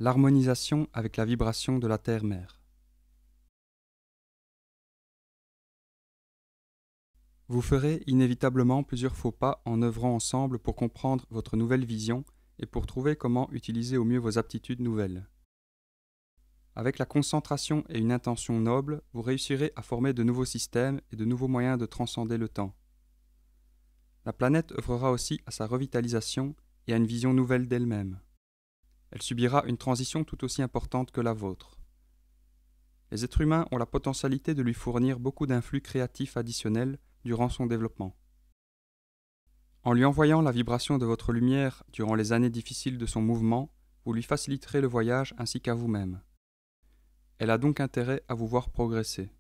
L'harmonisation avec la vibration de la Terre-Mère. Vous ferez inévitablement plusieurs faux pas en œuvrant ensemble pour comprendre votre nouvelle vision et pour trouver comment utiliser au mieux vos aptitudes nouvelles. Avec la concentration et une intention noble, vous réussirez à former de nouveaux systèmes et de nouveaux moyens de transcender le temps. La planète œuvrera aussi à sa revitalisation et à une vision nouvelle d'elle-même. Elle subira une transition tout aussi importante que la vôtre. Les êtres humains ont la potentialité de lui fournir beaucoup d'influx créatifs additionnels durant son développement. En lui envoyant la vibration de votre lumière durant les années difficiles de son mouvement, vous lui faciliterez le voyage ainsi qu'à vous-même. Elle a donc intérêt à vous voir progresser.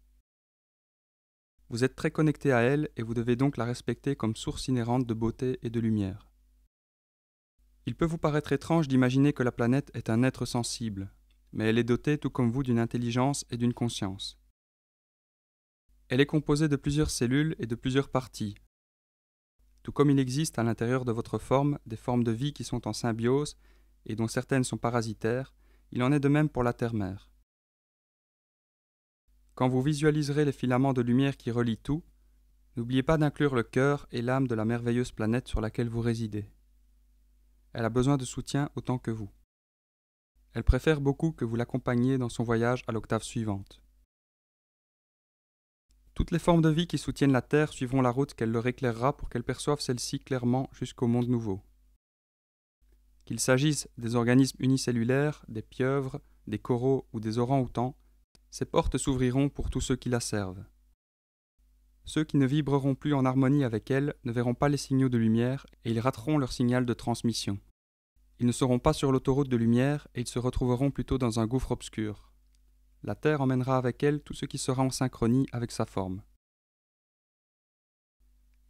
Vous êtes très connecté à elle et vous devez donc la respecter comme source inhérente de beauté et de lumière. Il peut vous paraître étrange d'imaginer que la planète est un être sensible, mais elle est dotée tout comme vous d'une intelligence et d'une conscience. Elle est composée de plusieurs cellules et de plusieurs parties. Tout comme il existe à l'intérieur de votre forme des formes de vie qui sont en symbiose et dont certaines sont parasitaires, il en est de même pour la Terre-Mère. Quand vous visualiserez les filaments de lumière qui relient tout, n'oubliez pas d'inclure le cœur et l'âme de la merveilleuse planète sur laquelle vous résidez. Elle a besoin de soutien autant que vous. Elle préfère beaucoup que vous l'accompagniez dans son voyage à l'octave suivante. Toutes les formes de vie qui soutiennent la Terre suivront la route qu'elle leur éclairera pour qu'elles perçoivent celle-ci clairement jusqu'au monde nouveau. Qu'il s'agisse des organismes unicellulaires, des pieuvres, des coraux ou des orang-outans, ces portes s'ouvriront pour tous ceux qui la servent. Ceux qui ne vibreront plus en harmonie avec elle ne verront pas les signaux de lumière et ils rateront leur signal de transmission. Ils ne seront pas sur l'autoroute de lumière et ils se retrouveront plutôt dans un gouffre obscur. La Terre emmènera avec elle tout ce qui sera en synchronie avec sa forme.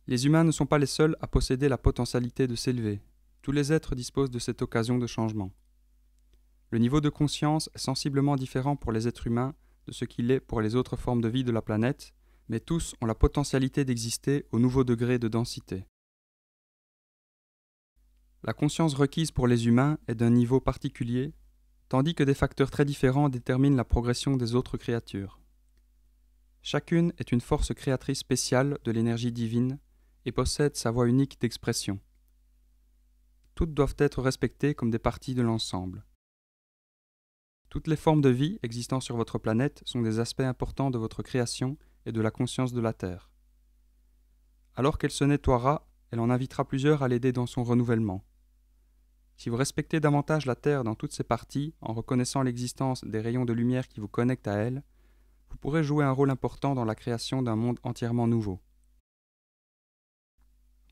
Les humains ne sont pas les seuls à posséder la potentialité de s'élever. Tous les êtres disposent de cette occasion de changement. Le niveau de conscience est sensiblement différent pour les êtres humains de ce qu'il est pour les autres formes de vie de la planète, mais tous ont la potentialité d'exister au nouveau degré de densité. La conscience requise pour les humains est d'un niveau particulier, tandis que des facteurs très différents déterminent la progression des autres créatures. Chacune est une force créatrice spéciale de l'énergie divine et possède sa voie unique d'expression. Toutes doivent être respectées comme des parties de l'ensemble. Toutes les formes de vie existant sur votre planète sont des aspects importants de votre création et de la conscience de la Terre. Alors qu'elle se nettoiera, elle en invitera plusieurs à l'aider dans son renouvellement. Si vous respectez davantage la Terre dans toutes ses parties, en reconnaissant l'existence des rayons de lumière qui vous connectent à elle, vous pourrez jouer un rôle important dans la création d'un monde entièrement nouveau.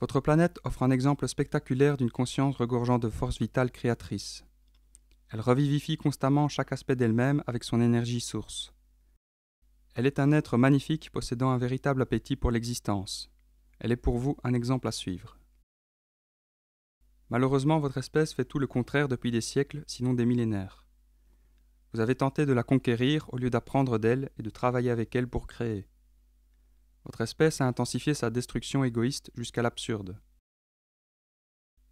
Votre planète offre un exemple spectaculaire d'une conscience regorgeant de force vitale créatrice. Elle revivifie constamment chaque aspect d'elle-même avec son énergie source. Elle est un être magnifique possédant un véritable appétit pour l'existence. Elle est pour vous un exemple à suivre. Malheureusement, votre espèce fait tout le contraire depuis des siècles, sinon des millénaires. Vous avez tenté de la conquérir au lieu d'apprendre d'elle et de travailler avec elle pour créer. Votre espèce a intensifié sa destruction égoïste jusqu'à l'absurde.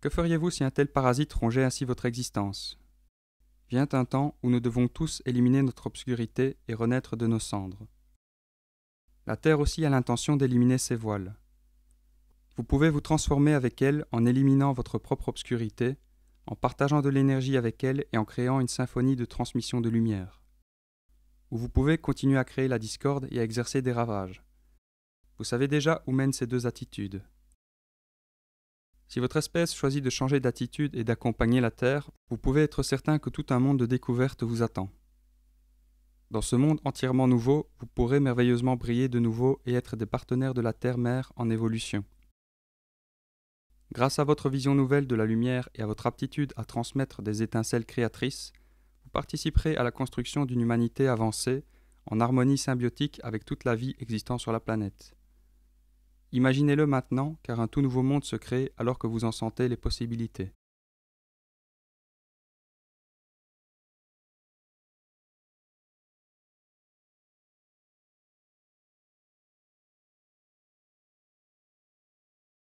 Que feriez-vous si un tel parasite rongeait ainsi votre existence ? Vient un temps où nous devons tous éliminer notre obscurité et renaître de nos cendres. La Terre aussi a l'intention d'éliminer ses voiles. Vous pouvez vous transformer avec elle en éliminant votre propre obscurité, en partageant de l'énergie avec elle et en créant une symphonie de transmission de lumière. Ou vous pouvez continuer à créer la discorde et à exercer des ravages. Vous savez déjà où mènent ces deux attitudes. Si votre espèce choisit de changer d'attitude et d'accompagner la Terre, vous pouvez être certain que tout un monde de découvertes vous attend. Dans ce monde entièrement nouveau, vous pourrez merveilleusement briller de nouveau et être des partenaires de la Terre-Mère en évolution. Grâce à votre vision nouvelle de la lumière et à votre aptitude à transmettre des étincelles créatrices, vous participerez à la construction d'une humanité avancée, en harmonie symbiotique avec toute la vie existant sur la planète. Imaginez-le maintenant, car un tout nouveau monde se crée alors que vous en sentez les possibilités.